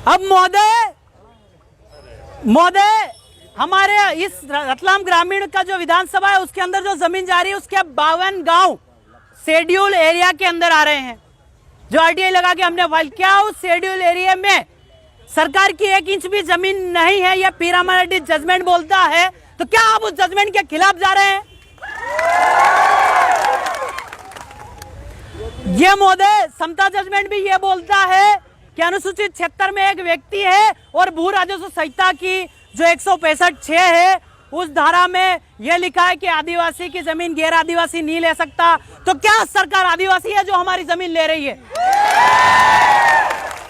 अब महोदय हमारे इस रतलाम ग्रामीण का जो विधानसभा है उसके अंदर जो जमीन जा रही है उसके 52 गांव शेड्यूल एरिया के अंदर आ रहे हैं। जो आरटीआई लगा के हमने फाइल किया, उस शेड्यूल एरिया में सरकार की 1 इंच भी जमीन नहीं है। यह पीरामल जजमेंट बोलता है, तो क्या आप उस जजमेंट के खिलाफ जा रहे हैं? ये महोदय समता जजमेंट भी ये बोलता है कि अनुसूचित क्षेत्र में एक व्यक्ति है और भू राजस्व संहिता की जो 165(6) है उस धारा में यह लिखा है कि आदिवासी की जमीन गैर आदिवासी नहीं ले सकता। तो क्या सरकार आदिवासी है जो हमारी जमीन ले रही है?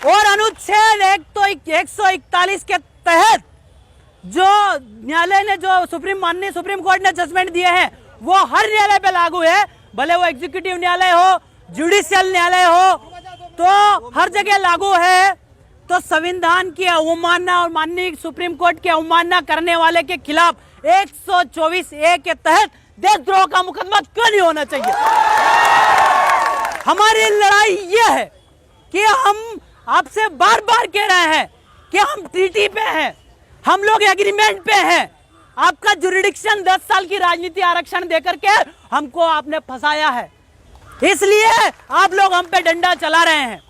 और अनुच्छेद 141 के तहत जो न्यायालय ने जो माननीय सुप्रीम कोर्ट ने जजमेंट दिए हैं वो हर न्यायालय पे लागू है, भले वो एग्जीक्यूटिव न्यायालय हो, जुडिशियल न्यायालय हो, तो हर जगह लागू है। तो संविधान की अवमानना और माननीय सुप्रीम कोर्ट की अवमानना करने वाले के खिलाफ 124(a) के तहत देशद्रोह का मुकदमा क्यों नहीं होना चाहिए? हमारी लड़ाई यह है कि हम आपसे बार बार कह रहे हैं कि हम ट्रीटी पे हैं, हम लोग एग्रीमेंट पे हैं। आपका जुरिडिक्शन 10 साल की राजनीति आरक्षण देकर के हमको आपने फंसाया है, इसलिए आप लोग हम पे डंडा चला रहे हैं।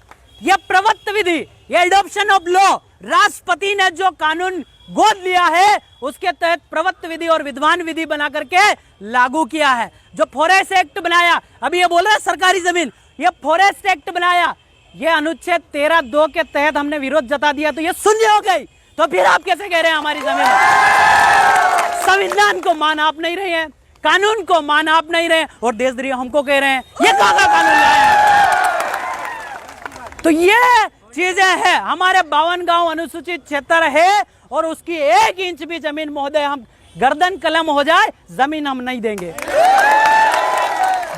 यह प्रवृत्त विधि, यह एडॉप्शन ऑफ लॉ, राष्ट्रपति ने जो कानून गोद लिया है उसके तहत प्रवृत्त विधि और विद्वान विधि बना करके लागू किया है। जो फॉरेस्ट एक्ट बनाया, अभी ये बोल रहे सरकारी जमीन, ये फॉरेस्ट एक्ट बनाया, ये अनुच्छेद 13(2) के तहत हमने विरोध जता दिया तो ये शून्य हो गई। तो फिर आप कैसे कह रहे हैं हमारी जमीन? संविधान को मान आप नहीं रहे हैं, कानून को मान आप नहीं रहे, और देशद्रोह हमको कह रहे हैं। ये कहाँ का कानून लाया है? तो ये चीजें हैं। हमारे 52 गांव अनुसूचित क्षेत्र है और उसकी 1 इंच भी जमीन महोदय हम गर्दन कलम हो जाए जमीन हम नहीं देंगे।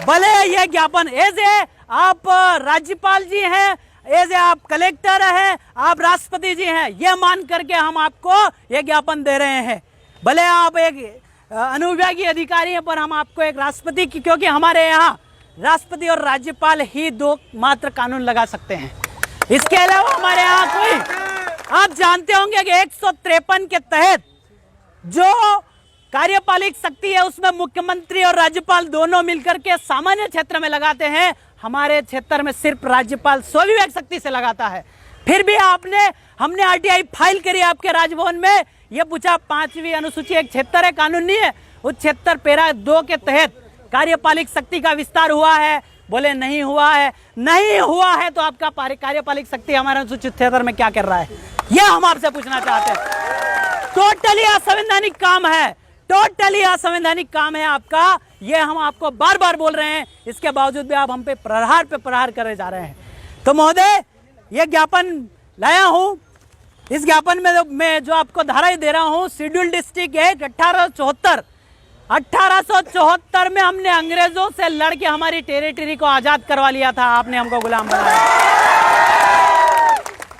भले ये ज्ञापन एज ए आप राज्यपाल जी हैं, एज ए आप कलेक्टर हैं, आप राष्ट्रपति जी हैं, ये मान करके हम आपको ये ज्ञापन दे रहे हैं। भले आप एक अनुविभागीय अधिकारी हैं पर हम आपको एक राष्ट्रपति की, क्योंकि हमारे यहाँ राष्ट्रपति और राज्यपाल ही 2 मात्र कानून लगा सकते हैं, इसके अलावा हमारे यहाँ कोई। आप जानते होंगे कि 153 के तहत जो कार्यपालिक शक्ति है उसमें मुख्यमंत्री और राज्यपाल दोनों मिलकर के सामान्य क्षेत्र में लगाते हैं। हमारे क्षेत्र में सिर्फ राज्यपाल स्वाभिवेक शक्ति से लगाता है। फिर भी हमने आरटीआई फाइल करी आपके राजभवन में, यह पूछा 5वीं अनुसूची एक क्षेत्र है, कानून नहीं है, उस क्षेत्र पैरा 2 के तहत कार्यपालिक शक्ति का विस्तार हुआ है? बोले नहीं हुआ है। नहीं हुआ है तो आपका कार्यपालिक शक्ति हमारे अनुसूचित क्षेत्र में क्या कर रहा है, यह हम आपसे पूछना चाहते हैं। टोटली असंवैधानिक काम है, टोटली असंवैधानिक काम है आपका, यह हम आपको बार बार बोल रहे हैं, इसके बावजूद भी आप हम पे प्रहार करे जा रहे हैं। तो महोदय यह ज्ञापन लाया हूं, इस ज्ञापन में मैं जो आपको धारा दे रहा हूं, शेड्यूल डिस्ट्रिक्ट एक्ट 1874 में हमने अंग्रेजों से लड़के हमारी टेरिटरी को आजाद करवा लिया था, आपने हमको गुलाम बनाया।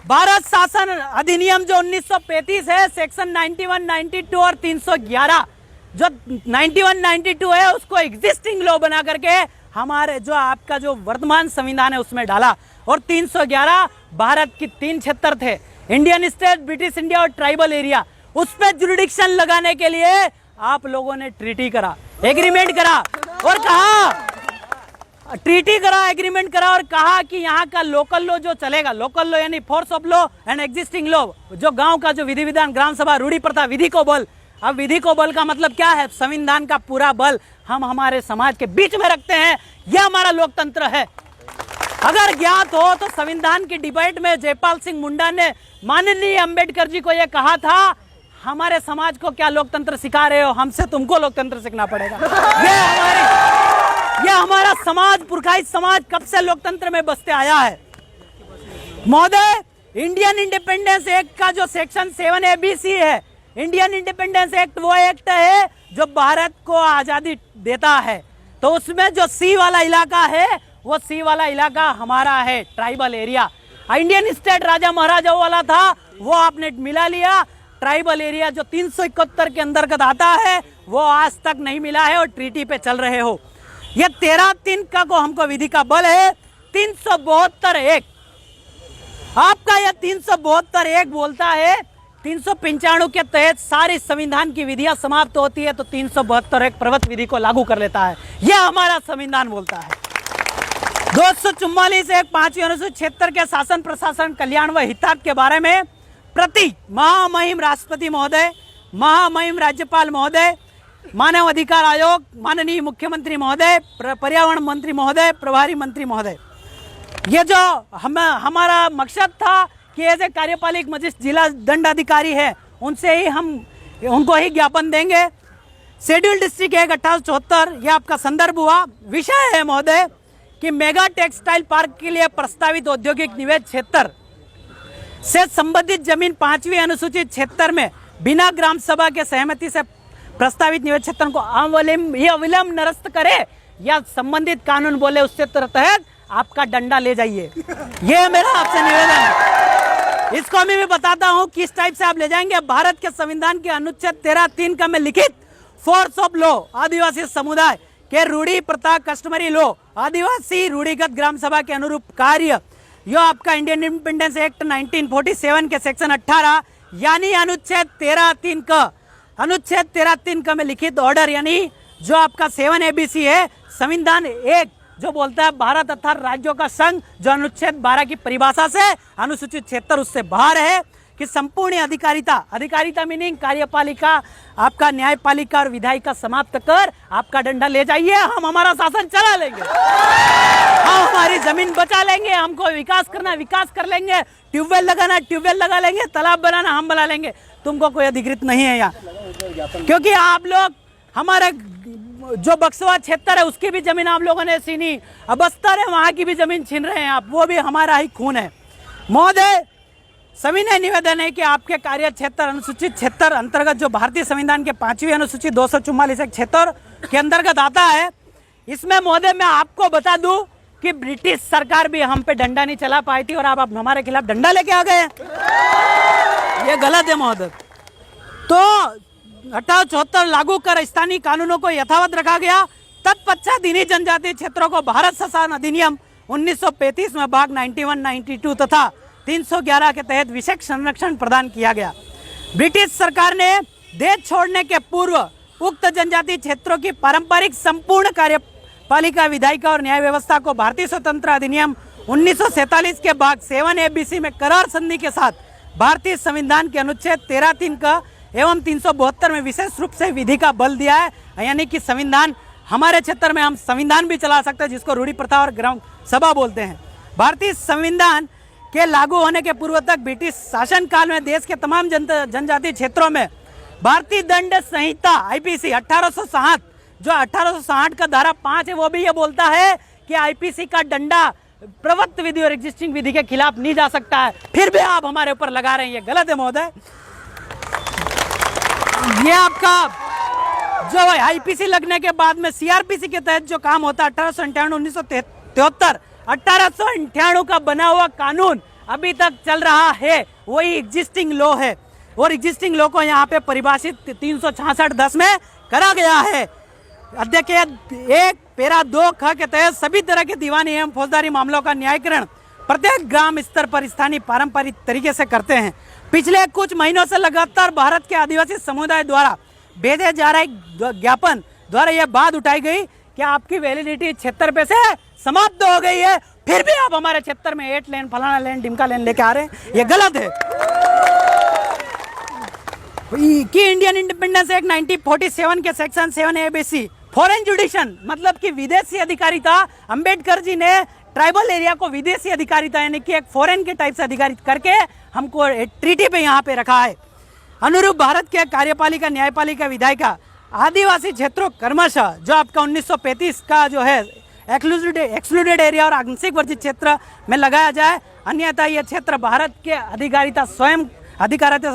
भारत शासन अधिनियम जो 1935 है, सेक्शन 91, 92 और 311, जो 91, 92 है उसको एग्जिस्टिंग लॉ बना करके हमारे जो आपका जो वर्तमान संविधान है उसमें डाला। और 311 भारत की 3 क्षेत्र थे, इंडियन स्टेट, ब्रिटिश इंडिया और ट्राइबल एरिया, उस पर जुरिडिक्शन लगाने के लिए आप लोगों ने ट्रीटी करा, एग्रीमेंट करा और कहा, ट्रीटी करा, एग्रीमेंट करा और कहा कि यहाँ का लोकल लॉ जो चलेगा, लोकल लॉ यानी force of law and existing law, जो गांव का जो विधि विधान, ग्राम सभा, रूढ़ी प्रथा, विधि को बल। अब विधि को बल का मतलब क्या है? संविधान का पूरा बल हम हमारे समाज के बीच में रखते हैं, यह हमारा लोकतंत्र है। अगर ज्ञात हो तो संविधान की डिबेट में जयपाल सिंह मुंडा ने माननीय अंबेडकर जी को यह कहा था, हमारे समाज को क्या लोकतंत्र सिखा रहे हो, हमसे तुमको लोकतंत्र सीखना पड़ेगा। ये हमारा समाज, पुरखाई समाज कब से लोकतंत्र में बसते आया है। महोदय इंडियन इंडिपेंडेंस एक्ट का जो सेक्शन 7ABC है, इंडियन इंडिपेंडेंस एक्ट वो एक्ट है जो भारत को आजादी देता है, तो उसमें जो सी वाला इलाका है वो सी वाला इलाका हमारा है, ट्राइबल एरिया। इंडियन स्टेट राजा महाराजाओं वाला था वो आपने मिला लिया, ट्राइबल एरिया जो 371 के अंतर्गत आता है वो आज तक नहीं मिला है और ट्रीटी पे चल रहे हो। ये 13(3) का को हमको विधि का बल है, 372(1) आपका यह 372 एक बोलता है 395 के तहत सारी संविधान की विधियां समाप्त होती है तो 372 एक पर्वत विधि को लागू कर लेता है। यह हमारा संविधान बोलता है। 244 एक 5वीं अनुसूची 76 के शासन प्रशासन कल्याण व हितार्थ के बारे में प्रति महामहिम राष्ट्रपति महोदय, महामहिम राज्यपाल महोदय, मानव अधिकार आयोग, माननीय मुख्यमंत्री महोदय, पर्यावरण मंत्री महोदय, प्रभारी मंत्री महोदय, ये जो हमारा मकसद था कि ऐसे कार्यपालिक मजिस्ट्रेट जिला दंडाधिकारी है उनसे ही हम उनको ही ज्ञापन देंगे। शेड्यूल डिस्ट्रिक्ट 1874 ये आपका संदर्भ हुआ। विषय है महोदय कि मेगा टेक्सटाइल पार्क के लिए प्रस्तावित औद्योगिक निवेश क्षेत्र से संबंधित जमीन 5वीं अनुसूची 76 में बिना ग्राम सभा के सहमति से प्रस्तावित निवेश क्षेत्र को अविलंब निरस्त करे या संबंधित कानून बोले उससे तहत आपका डंडा ले जाइए। ये मेरा आपसे निवेदन है। इसको मैं भी बताता हूँ किस टाइप से आप ले जाएंगे। भारत के संविधान के अनुच्छेद 13(3) का में लिखित फोर्स ऑफ लॉ आदिवासी समुदाय के रूढ़ी प्रथा कस्टमरी लॉ आदिवासी रूढ़िगत ग्राम सभा के अनुरूप कार्य यो आपका इंडियन इंडिपेंडेंस एक्ट 1947 के सेक्शन 18 यानी अनुच्छेद 13(3) का में लिखित ऑर्डर यानी जो आपका 7 ABC है संविधान एक जो बोलता है भारत तथा राज्यों का संघ जो अनुच्छेद 12 की परिभाषा से अनुसूचित 76 उससे बाहर है कि संपूर्ण अधिकारिता मीनिंग कार्यपालिका आपका न्यायपालिका और विधायिका समाप्त कर आपका डंडा ले जाइए। हम हमारा शासन चला लेंगे, हम हमारी जमीन बचा लेंगे, हमको विकास करना विकास कर लेंगे, ट्यूबवेल लगाना ट्यूबवेल लगा लेंगे, तालाब बनाना हम बना लेंगे। तुमको कोई अधिकृत नहीं है यहाँ, क्योंकि आप लोग हमारे जो बक्सवा क्षेत्र है उसकी भी जमीन आप लोगों ने छीनी, अब बस्तर है वहां की भी जमीन छीन रहे हैं आप, वो भी हमारा ही खून है। महोदय सविनय निवेदन है कि आपके कार्य क्षेत्र अनुसूचित 76 अंतर्गत जो भारतीय संविधान के 5वीं अनुसूची 244 एक क्षेत्र के अंतर्गत आता है, इसमें महोदय मैं आपको बता दूं कि ब्रिटिश सरकार भी हम पे डंडा नहीं चला पाई थी और आप हमारे खिलाफ डंडा लेके आ गए। ये गलत है महोदय। तो 1874 लागू कर स्थानीय कानूनों को यथावत रखा गया। तत्पश्चात इन्हीं जनजातीय क्षेत्रों को भारत शासन अधिनियम 1935 में भाग 91, 92 तथा 311 के तहत विशेष संरक्षण प्रदान किया गया। ब्रिटिश सरकार ने देश छोड़ने के पूर्व उक्त जनजातीय क्षेत्रों की पारंपरिक संपूर्ण कार्यपालिका विधायिका और न्याय व्यवस्था को भारतीय स्वतंत्र अधिनियम 1947 के भाग 7 ABC में करार संधि के साथ भारतीय संविधान के अनुच्छेद 13(3) का एवं 372 में विशेष रूप से विधि का बल दिया है। यानी कि संविधान हमारे क्षेत्र में हम संविधान भी चला सकते हैं जिसको रूढ़ी प्रथा और ग्राम सभा बोलते हैं। भारतीय संविधान के लागू होने के पूर्व तक ब्रिटिश शासन काल में देश के तमाम जनजातीय क्षेत्रों में भारतीय दंड संहिता IPC 1860 जो 1860 का धारा 5 है वो भी ये बोलता है कि IPC का डंडा प्रवृत्त विधि और एग्जिस्टिंग विधि के खिलाफ नहीं जा सकता है, फिर भी आप हमारे ऊपर लगा रहे हैं, ये गलत है महोदय। ये आपका जो IPC लगने के बाद में CRPC के तहत जो काम होता है 1898 1898 का बना हुआ कानून अभी तक चल रहा है, वही एग्जिस्टिंग लॉ है और एग्जिस्टिंग लॉ को यहाँ पे परिभाषित 366(10) में करा गया है। अध्यक्ष 1 पैरा 2 ख के तहत सभी तरह के दीवानी एवं फौजदारी मामलों का न्यायीकरण प्रत्येक ग्राम स्तर पर स्थानीय पारंपरिक तरीके से करते हैं। पिछले कुछ महीनों से लगातार भारत के आदिवासी समुदाय द्वारा भेजे जा रहे ज्ञापन द्वारा यह बात उठाई गई कि आपकी वैलिडिटी क्षेत्र पे से समाप्त हो गई है, फिर भी आप हमारे क्षेत्र में 8 लेन फलाना लेन डिमका लेन लेके आ रहे हैं, ये गलत है। कि इंडियन इंडिपेंडेंस एक्ट 1947 के सेक्शन 7 ABC फॉरेन जुडिशन मतलब कि विदेशी अधिकारिता, अंबेडकर जी ने ट्राइबल एरिया को विदेशी अधिकारिता यानी कि एक फॉरेन के टाइप से अधिकारित करके हमको ट्रीटी पे यहाँ पे रखा है। अनुरूप भारत के कार्यपालिका न्यायपालिका विधायिका आदिवासी क्षेत्रों क्रमशः जो आपका 1935 का जो है एक्सक्लूडेड एरिया और आंशिक वर्जित क्षेत्र में लगाया जाए, अन्यथा यह क्षेत्र भारत के अधिकारिता से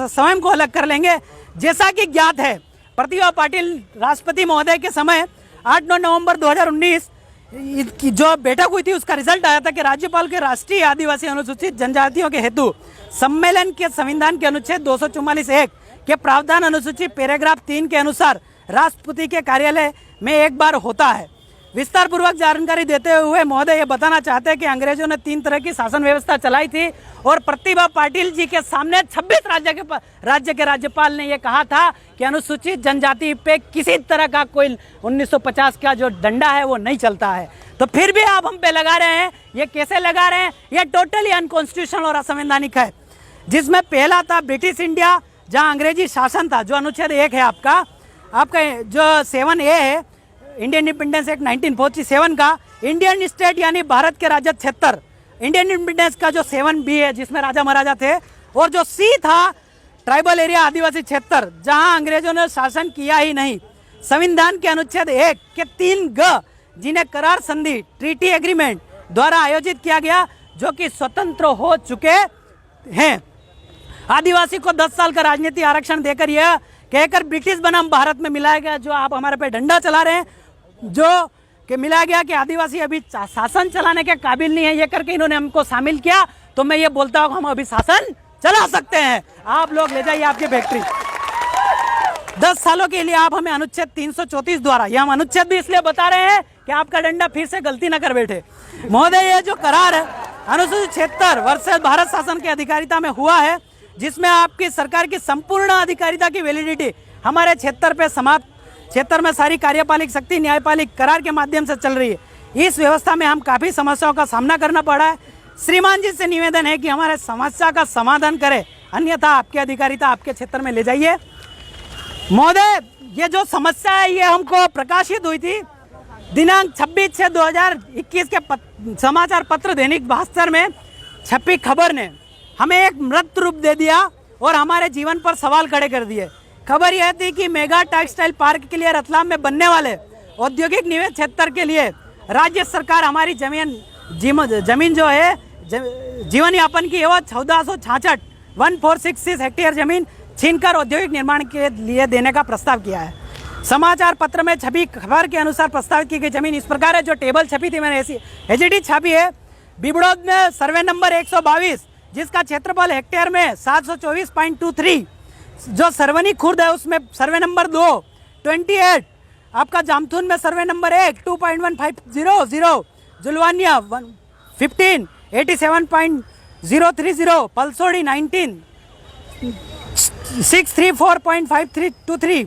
स्वयं को अलग कर लेंगे। जैसा कि ज्ञात है प्रतिभा पाटिल राष्ट्रपति महोदय के समय 8-9 नवंबर 2019 की जो बैठक हुई थी उसका रिजल्ट आया था कि राज्यपाल के राष्ट्रीय आदिवासी अनुसूचित जनजातियों के हेतु सम्मेलन के संविधान के अनुच्छेद 244(1) के प्रावधान अनुसूची पैराग्राफ 3 के अनुसार राष्ट्रपति के कार्यालय में एक बार होता है। विस्तार पूर्वक जानकारी देते हुए महोदय ये बताना चाहते हैं कि अंग्रेजों ने 3 तरह की शासन व्यवस्था चलाई थी और प्रतिभा पाटिल जी के सामने 26 राज्य के राज्यपाल ने ये कहा था कि अनुसूचित जनजाति पे किसी तरह का कोई 1950 का जो डंडा है वो नहीं चलता है। तो फिर भी आप हम पे लगा रहे हैं, ये कैसे लगा रहे हैं? ये टोटली अनकॉन्स्टिट्यूशनल और असंवैधानिक है। जिसमें पहला था ब्रिटिश इंडिया, जहाँ अंग्रेजी शासन था, जो अनुच्छेद 1 है आपका जो 7A है इंडियन इंडिपेंडेंस एक्ट 1947 का। इंडियन स्टेट यानी भारत के राज्य क्षेत्र, इंडियन इंडिपेंडेंस का जो 7B है जिसमें राजा महाराजा थे, और जो C था ट्राइबल एरिया आदिवासी क्षेत्र, जहां अंग्रेजों ने शासन किया ही नहीं। संविधान के अनुच्छेद 1 के 3G जिन्हें करार संधि ट्रीटी एग्रीमेंट द्वारा आयोजित किया गया, जो कि स्वतंत्र हो चुके हैं। आदिवासी को 10 साल का राजनीति आरक्षण देकर यह कहकर ब्रिटिश बनाम भारत में मिलाया गया, जो आप हमारे पे डंडा चला रहे हैं, जो कि मिलाया गया कि आदिवासी अभी शासन चलाने के काबिल नहीं है, ये करके इन्होंने हमको शामिल किया। तो मैं ये बोलता हूँ हम अभी शासन चला सकते हैं, आप लोग ले जाइए आपकी फैक्ट्री। 10 सालों के लिए आप हमें अनुच्छेद 334 द्वारा, ये हम अनुच्छेद भी इसलिए बता रहे हैं कि आपका डंडा फिर से गलती न कर बैठे। महोदय ये जो करार है अनुसूचित क्षेत्र वर्सेस भारत शासन की अधिकारिता में हुआ है, जिसमें आपकी सरकार की संपूर्ण अधिकारिता की वैलिडिटी हमारे क्षेत्र पे समाप्त, क्षेत्र में सारी कार्यपालिक शक्ति न्यायपालिक करार के माध्यम से चल रही है। इस व्यवस्था में हम काफ़ी समस्याओं का सामना करना पड़ा है। श्रीमान जी से निवेदन है कि हमारे समस्या का समाधान करें, अन्यथा आपकी अधिकारिता आपके क्षेत्र में ले जाइए। महोदय ये जो समस्या है ये हमको प्रकाशित हुई थी दिनांक 26/6/2021 के समाचार पत्र दैनिक भास्कर में छपी खबर ने हमें एक मृत रूप दे दिया और हमारे जीवन पर सवाल खड़े कर दिए। खबर यह थी कि मेगा टेक्सटाइल पार्क के लिए रतलाम में बनने वाले औद्योगिक निवेश क्षेत्र के लिए राज्य सरकार हमारी जमीन जो है जीवन यापन की वो 1466 हेक्टेयर जमीन छीनकर औद्योगिक निर्माण के लिए देने का प्रस्ताव किया है। समाचार पत्र में छपी खबर के अनुसार प्रस्तावित की गई जमीन इस प्रकार है, जो टेबल छपी थी मैंने ऐसी एचडी छापी है। बिबड़ौद में सर्वे नंबर 122 जिसका क्षेत्रफल हेक्टेयर में 724.23, जो सरवनी खुर्द है उसमें सर्वे नंबर 2 28, आपका जामथून में सर्वे नंबर 1 2.1500, जुलवानिया 15 87.030, पलसोड़ी 19 634.5323,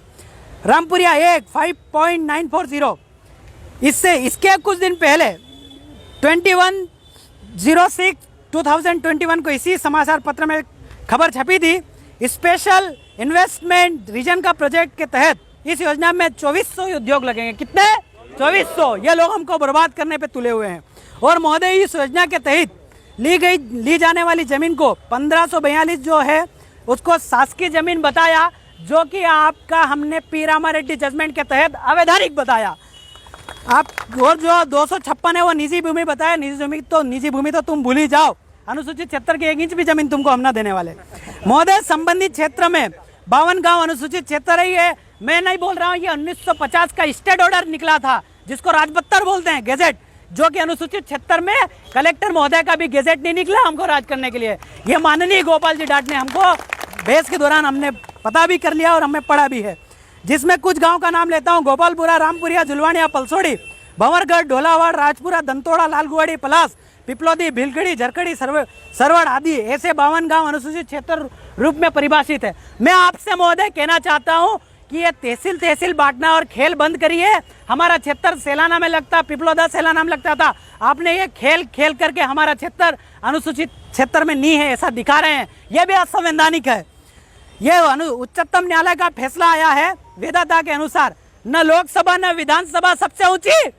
रामपुरिया 1 5.940। इसके कुछ दिन पहले 21/06/2021 को इसी समाचार पत्र में खबर छपी थी। स्पेशल इन्वेस्टमेंट रीजन का प्रोजेक्ट के तहत इस योजना में 2400 उद्योग लगेंगे। कितने? 2400। ये लोग हमको बर्बाद करने पे तुले हुए हैं। और महोदय इस योजना के तहत ली जाने वाली जमीन को 1542 जो है उसको शासकीय जमीन बताया, जो कि आपका हमने पी रामारेड्डी जजमेंट के तहत अवैधानिक बताया। आप और जो 256 है वो निजी भूमि बताया। निजी भूमि तो तुम भूल ही जाओ, अनुसूचित क्षेत्र की 1 इंच भी जमीन तुमको हम ना देने वाले। महोदय संबंधित क्षेत्र में 52 गांव अनुसूचित क्षेत्र ही है। मैं नहीं बोल रहा हूँ, ये 1950 का स्टेट ऑर्डर निकला था जिसको राजपत्तर बोलते हैं, गेजेट, जो कि अनुसूचित क्षेत्र में कलेक्टर महोदय का भी गेजेट नहीं निकला हमको राज करने के लिए। ये माननीय गोपाल जी डाट ने हमको बहस के दौरान हमने पता भी कर लिया और हमें पढ़ा भी है, जिसमें कुछ गांव का नाम लेता हूं: गोपालपुरा, रामपुरिया, जुलवानिया, पलसोड़ी, भंवरगढ़, ढोलावाड़, राजपुरा, दंतोड़ा, लालगुवाड़ी, पलास, पिपलोदी, भिलखड़ी, झरखड़ी, सरवड़ आदि ऐसे 52 गांव अनुसूचित क्षेत्र रूप में परिभाषित है। मैं आपसे महोदय कहना चाहता हूं कि ये तहसील बांटना और खेल बंद करिए। हमारा क्षेत्र सेलाना में लगता, पिपलोदा सेलाना में लगता था, आपने ये खेल करके हमारा क्षेत्र अनुसूचित क्षेत्र में नहीं है ऐसा दिखा रहे हैं। यह भी असंवैधानिक है। ये उच्चतम न्यायालय का फैसला आया है वेदाता के अनुसार, न लोकसभा न विधानसभा सबसे ऊंची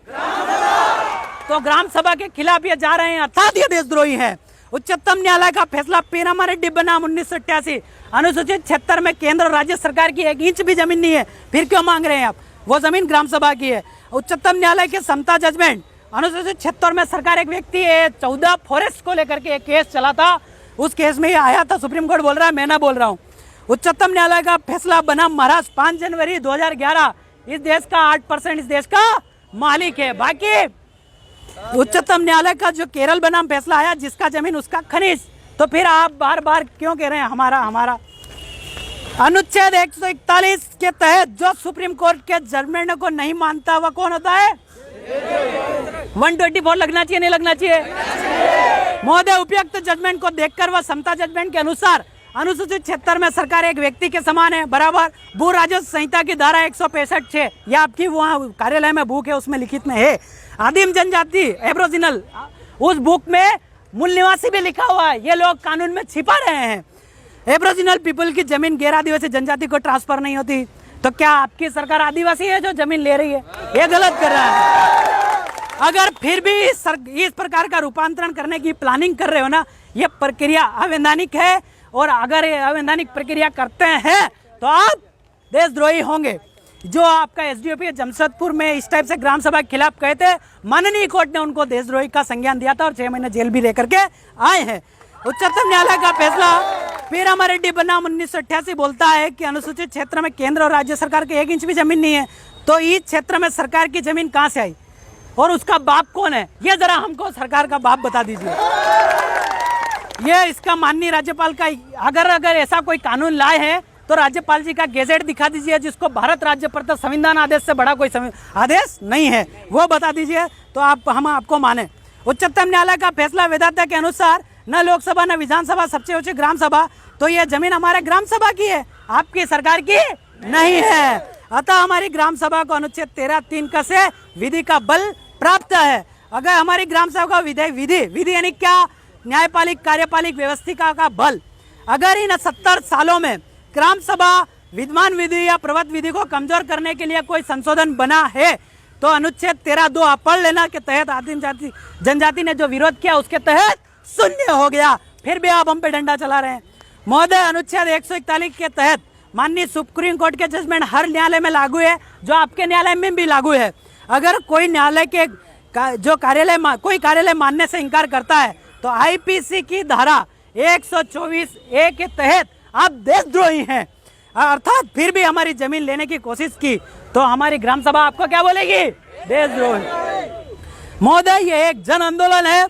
तो ग्राम सभा के खिलाफ ये जा रहे हैं, अर्थात ये देशद्रोही है। उच्चतम न्यायालय का फैसला पी रामारेड्डी बनाम 1988, अनुसूचित क्षेत्र में केंद्र और राज्य सरकार की 1 इंच भी जमीन नहीं है, फिर क्यों मांग रहे हैं आप? वो जमीन ग्राम सभा की है। उच्चतम न्यायालय के समता जजमेंट, अनुसूचित क्षेत्र में सरकार एक व्यक्ति है 14 फॉरेस्ट को लेकर के एक केस चला था, उस केस में ये आया था, सुप्रीम कोर्ट बोल रहा है, मैं ना बोल रहा हूँ। उच्चतम न्यायालय का फैसला बनाम महाराष्ट्र 5 जनवरी 2011, इस देश का 8% इस देश का मालिक है। बाकी उच्चतम न्यायालय का जो केरल बनाम फैसला आया, जिसका जमीन उसका खनिज, तो फिर आप बार बार क्यों कह रहे हैं हमारा? अनुच्छेद 141 के तहत जो सुप्रीम कोर्ट के जजमेंट को नहीं मानता वह कौन होता है? 124 लगना चाहिए, नहीं लगना चाहिए? महोदय, उपयुक्त जजमेंट को देखकर व समता जजमेंट के अनुसार अनुसूचित क्षेत्र में सरकार एक व्यक्ति के समान है, बराबर। भू राजस्व संहिता की धारा 165(6) यह आपकी वहाँ कार्यालय में बुक है, उसमें लिखित में है। आदिम जनजाति एब्रोजिनल, उस बुक में मूल निवासी भी लिखा हुआ है, ये लोग कानून में छिपा रहे हैं। एब्रोजिनल पीपल की जमीन गैर आदिवासी जनजाति को ट्रांसफर नहीं होती, तो क्या आपकी सरकार आदिवासी है जो जमीन ले रही है? ये गलत कर रहा है। अगर फिर भी इस प्रकार का रूपांतरण करने की प्लानिंग कर रहे हो ना, ये प्रक्रिया अवैधानिक है, और अगर ये अवैधानिक प्रक्रिया करते हैं तो आप देशद्रोही होंगे। जो आपका एसडीओपी जमशेदपुर में इस टाइप से ग्राम सभा के खिलाफ कहे थे, माननीय कोर्ट ने उनको देशद्रोही का संज्ञान दिया था और 6 महीने जेल भी लेकर के आए हैं। उच्चतम न्यायालय का फैसला पीरामरेड्डी बनाम 1988 बोलता है कि अनुसूचित क्षेत्र में केंद्र और राज्य सरकार के 1 इंच भी जमीन नहीं है, तो इस क्षेत्र में सरकार की जमीन कहाँ से आई और उसका बाप कौन है? ये जरा हमको सरकार का बाप बता दीजिए। ये इसका माननीय राज्यपाल का, अगर ऐसा कोई कानून लाए हैं तो राज्यपाल जी का गेजेट दिखा दीजिए, जिसको भारत राज्य पर संविधान आदेश से बड़ा कोई आदेश नहीं है, वो बता दीजिए तो हम आपको माने। उच्चतम न्यायालय का फैसला वेदांता के अनुसार न लोकसभा न विधानसभा, सबसे ऊंची ग्राम सभा, तो ये जमीन हमारे ग्राम सभा की है, आपकी सरकार की नहीं है। अतः हमारी ग्राम सभा को अनुच्छेद 13(3) का से विधि का बल प्राप्त है। अगर हमारी ग्राम सभा का विधि यानी क्या? न्यायपालिक, कार्यपालिक व्यवस्थिका का बल। अगर इन 70 सालों में ग्राम सभा विद्यमान विधि या प्रवत विधि को कमजोर करने के लिए कोई संशोधन बना है तो अनुच्छेद 13(2) आप पढ़ लेना के तहत आदिम जनजाति ने जो विरोध किया उसके तहत शून्य हो गया। फिर भी आप हम पे डंडा चला रहे हैं। महोदय, अनुच्छेद 141 के तहत माननीय सुप्रीम कोर्ट के जजमेंट हर न्यायालय में लागू है, जो आपके न्यायालय में भी लागू है। अगर कोई न्यायालय के जो कोई कार्यालय मानने से इनकार करता है तो आईपीसी की धारा 124(a) के तहत आप देशद्रोही हैं, अर्थात फिर भी हमारी जमीन लेने की कोशिश की तो हमारी ग्राम सभा आपको क्या बोलेगी? देशद्रोही। महोदय, ये एक जन आंदोलन है,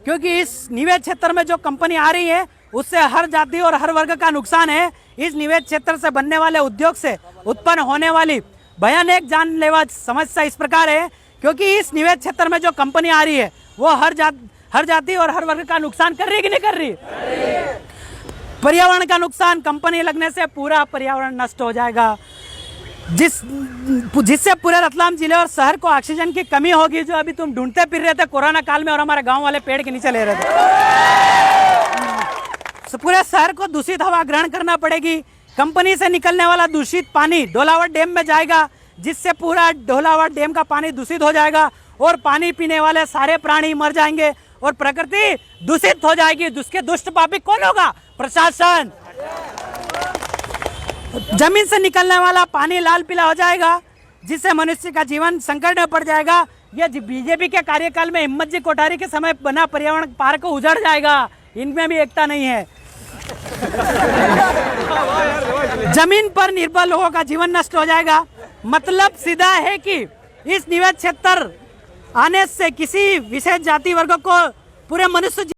क्योंकि इस निवेश क्षेत्र में जो कंपनी आ रही है उससे हर जाति और हर वर्ग का नुकसान है। इस निवेश क्षेत्र से बनने वाले उद्योग से उत्पन्न होने वाली भयानक जानलेवा समस्या इस प्रकार है, क्योंकि इस निवेश क्षेत्र में जो कंपनी आ रही है वो हर जाति और हर वर्ग का नुकसान कर रही है कि नहीं कर रही? पर्यावरण का नुकसान, कंपनी लगने से पूरा पर्यावरण नष्ट हो जाएगा, जिससे पूरे रतलाम जिले और शहर को ऑक्सीजन की कमी होगी, जो अभी तुम ढूंढते फिर रहे थे कोरोना काल में और हमारे गांव वाले पेड़ के नीचे ले रहे थे। पूरे शहर को दूषित हवा ग्रहण करना पड़ेगी। कंपनी से निकलने वाला दूषित पानी ढोलावट डैम में जाएगा, जिससे पूरा ढोलावट डैम का पानी दूषित हो जाएगा और पानी पीने वाले सारे प्राणी मर जाएंगे और प्रकृति दूषित हो जाएगी। उसके दुष्ट पापी कौन होगा? प्रशासन। जमीन से निकलने वाला पानी लाल पीला हो जाएगा, जिससे मनुष्य का जीवन संकट में पड़ जाएगा। यह बीजेपी के कार्यकाल में हिम्मत जी कोठारी के समय बना पर्यावरण पार्क उजड़ जाएगा। इनमें भी एकता नहीं है। जमीन पर निर्भर लोगों का जीवन नष्ट हो जाएगा। मतलब सीधा है कि इस निवेश क्षेत्र आने से किसी विशेष जाति वर्ग को पूरे मनुष्य